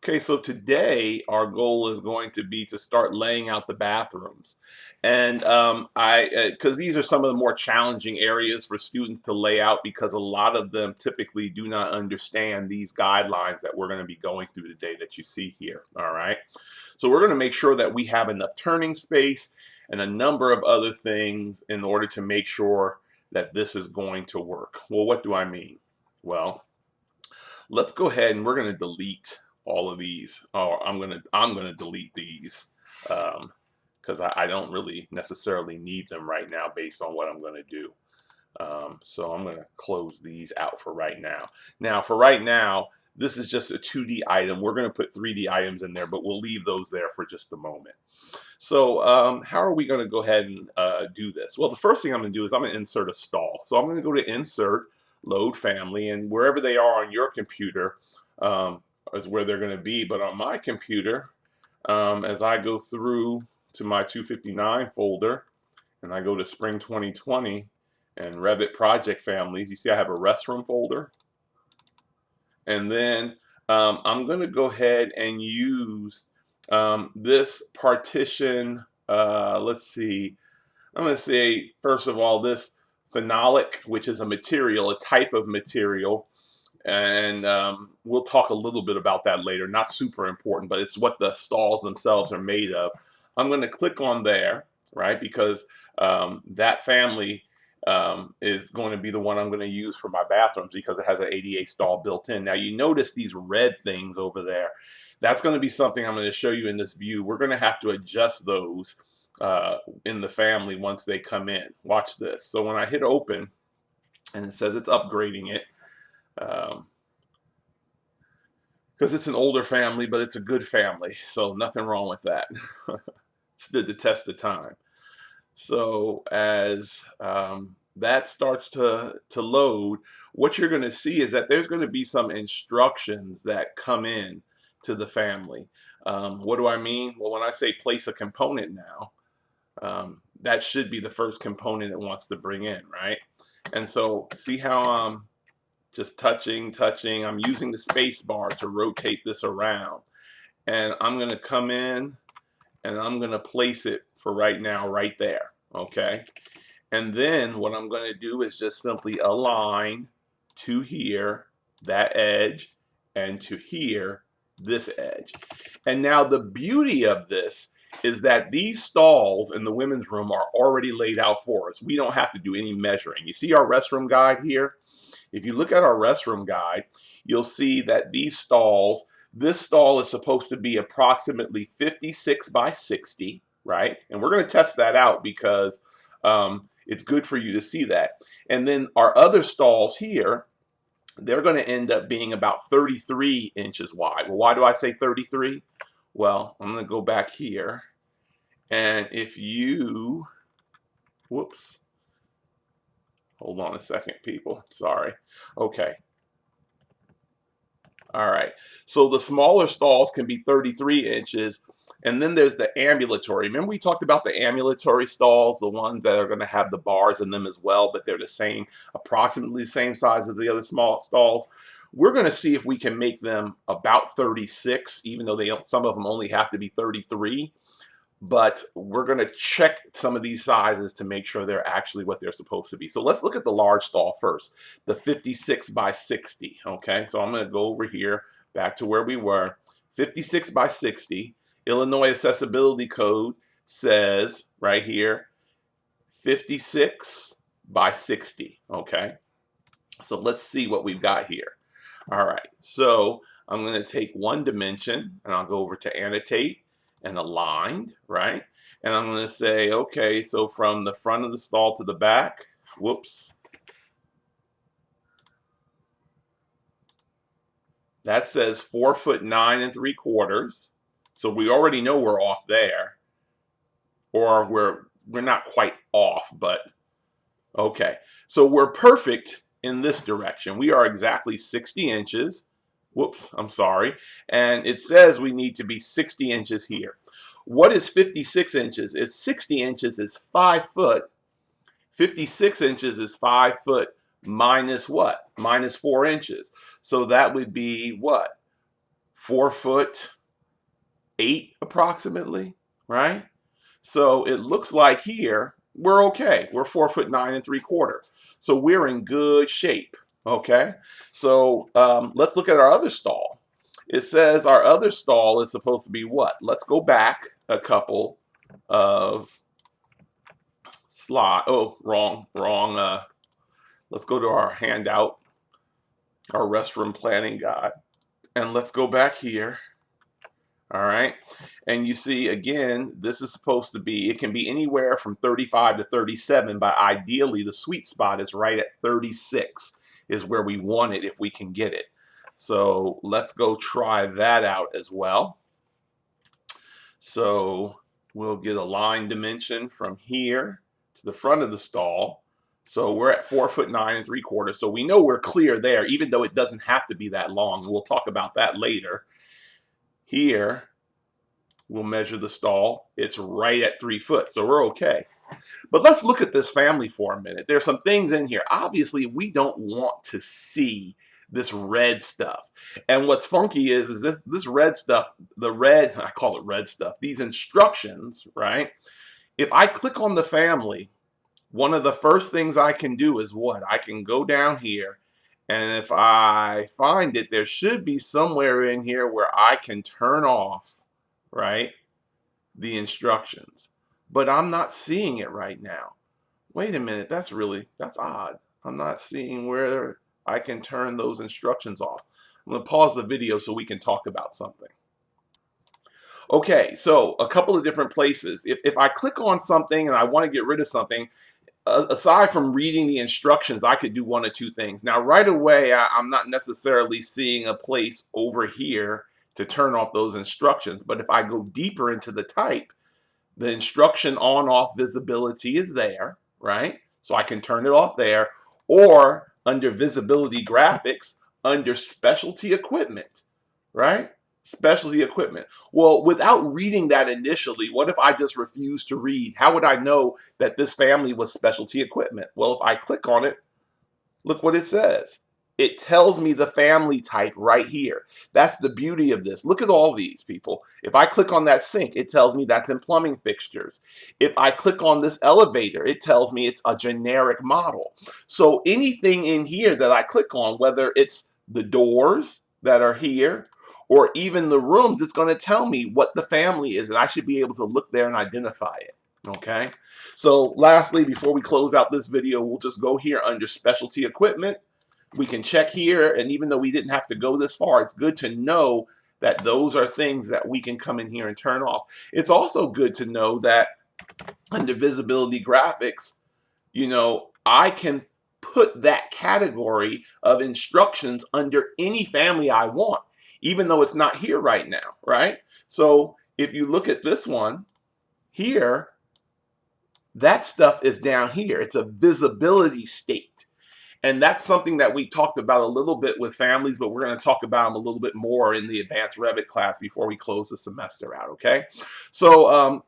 Okay, so today our goal is going to be to start laying out the bathrooms. And because these are some of the more challenging areas for students to lay out because a lot of them typically do not understand these guidelines that we're going to be going through today that you see here. All right. So we're going to make sure that we have enough turning space and a number of other things in order to make sure that this is going to work. Well, what do I mean? Well, let's go ahead and we're going to delete all of these. Oh, I'm gonna delete these because I don't really necessarily need them right now based on what I'm going to do. So I'm going to close these out for right now. Now, for right now, this is just a 2D item. We're going to put 3D items in there, but we'll leave those there for just a moment. So how are we going to go ahead and do this? Well, the first thing I'm going to do is I'm going to insert a stall. So I'm going to go to Insert, Load Family, and wherever they are on your computer is where they're going to be. But on my computer, as I go through to my 259 folder, and I go to Spring 2020 and Revit Project Families, you see I have a restroom folder. And then I'm going to go ahead and use this partition. Let's see. I'm going to say, first of all, this phenolic, which is a material, a type of material. And we'll talk a little bit about that later. Not super important, but it's what the stalls themselves are made of. I'm going to click on there, right? Because that family is going to be the one I'm going to use for my bathrooms because it has an ADA stall built in. Now you notice these red things over there. That's going to be something I'm going to show you in this view. We're going to have to adjust those in the family once they come in. Watch this. So when I hit open and it says it's upgrading it, because it's an older family, but it's a good family. So nothing wrong with that. Stood the test of time. So as that starts to load, what you're going to see is that there's going to be some instructions that come in to the family. What do I mean? Well, when I say place a component now, that should be the first component it wants to bring in, right? And so see how I'm just touching. I'm using the space bar to rotate this around. And I'm going to come in and I'm going to place it for right now right there, okay? And then what I'm going to do is just simply align to here, that edge, and to here, this edge. And now the beauty of this is that these stalls in the women's room are already laid out for us. We don't have to do any measuring. You see our restroom guide here? If you look at our restroom guide, you'll see that these stalls, this stall is supposed to be approximately 56 by 60, right? And we're going to test that out because it's good for you to see that. And then our other stalls here, they're going to end up being about 33 inches wide. Well, why do I say 33? Well, I'm going to go back here. And if you, whoops, hold on a second, people. Sorry. Okay. All right. So the smaller stalls can be 33 inches. And then there's the ambulatory. Remember we talked about the ambulatory stalls, the ones that are going to have the bars in them as well, but they're the same, approximately the same size as the other small stalls. We're going to see if we can make them about 36, even though some of them only have to be 33. But we're going to check some of these sizes to make sure they're actually what they're supposed to be. So let's look at the large stall first, the 56 by 60. Okay, so I'm going to go over here back to where we were. 56 by 60. Illinois Accessibility Code says right here 56 by 60. Okay, so let's see what we've got here. All right, so I'm going to take one dimension and I'll go over to annotate and aligned, right? And I'm going to say, okay, so from the front of the stall to the back, whoops, that says 4'9 3/4. So we already know we're off there, or we're not quite off, but okay. So we're perfect in this direction. We are exactly 60 inches. Whoops, I'm sorry. And it says we need to be 60 inches here. What is 56 inches? Is 60 inches is 5 foot. 56 inches is 5 foot minus what? Minus 4 inches. So that would be what? 4'8" approximately, right? So it looks like here we're okay. We're 4'9¾". So we're in good shape. Okay. So let's look at our other stall. It says our other stall is supposed to be what? Let's go back a couple of slide. Oh, wrong. Let's go to our handout, our restroom planning guide, and let's go back here. All right. And you see, again, this is supposed to be, it can be anywhere from 35 to 37, but ideally the sweet spot is right at 36 is where we want it if we can get it. So let's go try that out as well. So we'll get a line dimension from here to the front of the stall. So we're at 4'9¾". So we know we're clear there, even though it doesn't have to be that long. We'll talk about that later. Here, we'll measure the stall. It's right at 3 foot, so we're okay. But let's look at this family for a minute. There's some things in here. Obviously, we don't want to see this red stuff. And what's funky is this red stuff, I call it red stuff, these instructions, right? If I click on the family, one of the first things I can do is what? I can go down here, and if I find it, there should be somewhere in here where I can turn off, right, the instructions. But I'm not seeing it right now. Wait a minute, that's odd. I'm not seeing where I can turn those instructions off. I'm going to pause the video so we can talk about something. Okay, so a couple of different places. If I click on something and I want to get rid of something, aside from reading the instructions, I could do one of two things. Now, right away, I'm not necessarily seeing a place over here to turn off those instructions. But if I go deeper into the type, the instruction on-off visibility is there, right? So I can turn it off there, or under visibility graphics, under specialty equipment, right? Specialty equipment. Well, without reading that initially, what if I just refuse to read? How would I know that this family was specialty equipment? Well, if I click on it, look what it says. It tells me the family type right here. That's the beauty of this. Look at all these, people. If I click on that sink, it tells me that's in plumbing fixtures. If I click on this elevator, it tells me it's a generic model. So anything in here that I click on, whether it's the doors that are here or even the rooms, it's going to tell me what the family is, and I should be able to look there and identify it. Okay. So lastly, before we close out this video, we'll just go here under specialty equipment. We can check here, and even though we didn't have to go this far, it's good to know that those are things that we can come in here and turn off. It's also good to know that under visibility graphics, you know, I can put that category of instructions under any family I want, even though it's not here right now, right? So if you look at this one here, that stuff is down here. It's a visibility state. And that's something that we talked about a little bit with families, but we're going to talk about them a little bit more in the advanced Revit class before we close the semester out, okay? So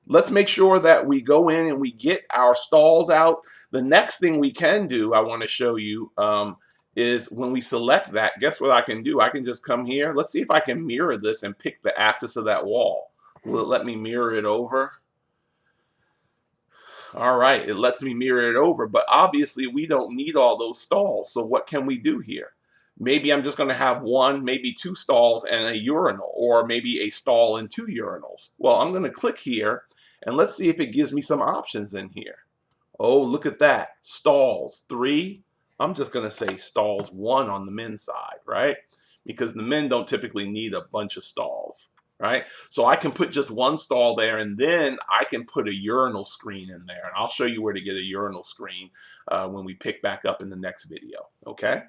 let's make sure that we go in and we get our stalls out. The next thing we can do, I want to show you, is when we select that, guess what I can do? I can just come here. Let's see if I can mirror this and pick the axis of that wall. Will it let me mirror it over? All right, it lets me mirror it over, but obviously we don't need all those stalls. So what can we do here? Maybe I'm just going to have one, maybe two stalls and a urinal, or maybe a stall and two urinals. Well, I'm going to click here and let's see if it gives me some options in here. Oh, look at that. Stalls 3. I'm just going to say stalls 1 on the men's side, right? Because the men don't typically need a bunch of stalls. Right? So I can put just one stall there, and then I can put a urinal screen in there. And I'll show you where to get a urinal screen when we pick back up in the next video. Okay?